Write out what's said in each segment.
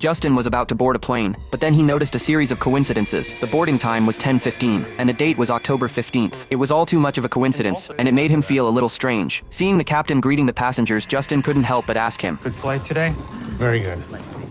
Justin was about to board a plane, but then he noticed a series of coincidences. The boarding time was 10:15, and the date was October 15th. It was all too much of a coincidence, and it made him feel a little strange. Seeing the captain greeting the passengers, Justin couldn't help but ask him, Good flight today? Very good.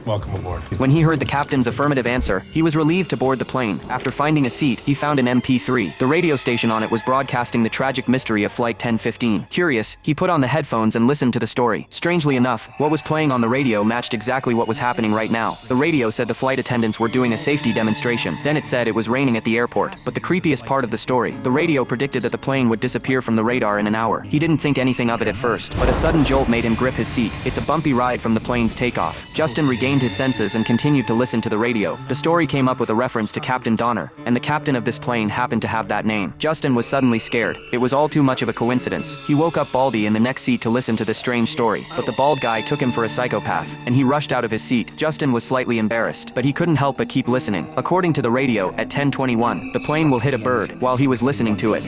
Welcome aboard. When he heard the captain's affirmative answer, he was relieved to board the plane. After finding a seat, he found an MP3. The radio station on it was broadcasting the tragic mystery of Flight 1015. Curious, he put on the headphones and listened to the story. Strangely enough, what was playing on the radio matched exactly what was happening right now. The radio said the flight attendants were doing a safety demonstration. Then it said it was raining at the airport. But the creepiest part of the story, the radio predicted that the plane would disappear from the radar in an hour. He didn't think anything of it at first, but a sudden jolt made him grip his seat. It's a bumpy ride from the plane's takeoff. Justin regained his senses and continued to listen to the radio. The story came up with a reference to Captain Donner, and the captain of this plane happened to have that name. Justin was suddenly scared. It was all too much of a coincidence. He woke up Baldy in the next seat to listen to this strange story, but the bald guy took him for a psychopath, and he rushed out of his seat. Justin was slightly embarrassed, but he couldn't help but keep listening. According to the radio, at 10:21, the plane will hit a bird. While he was listening to it,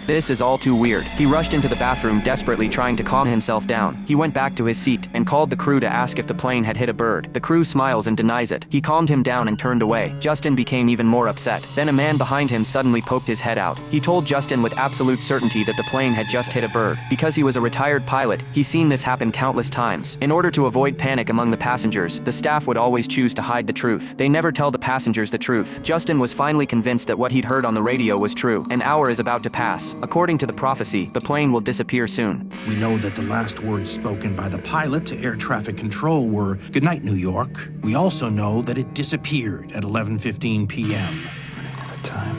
this is all too weird. He rushed into the bathroom desperately trying to calm himself down. He went back to his seat and called the crew to ask if the plane had hit a bird. The crew smiles and denies it. He calmed him down and turned away. Justin became even more upset. Then a man behind him suddenly poked his head out. He told Justin with absolute certainty that the plane had just hit a bird. Because he was a retired pilot, he's seen this happen countless times. In order to avoid panic among the passengers, the staff would always choose to hide the truth. They never tell the passengers the truth. Justin was finally convinced that what he'd heard on the radio was true. An hour is about to pass. According to the prophecy, the plane will disappear soon. We know that the last words spoken by the pilot to air traffic control were, "Good night, New York." We also know that it disappeared at 11:15 p.m. Time.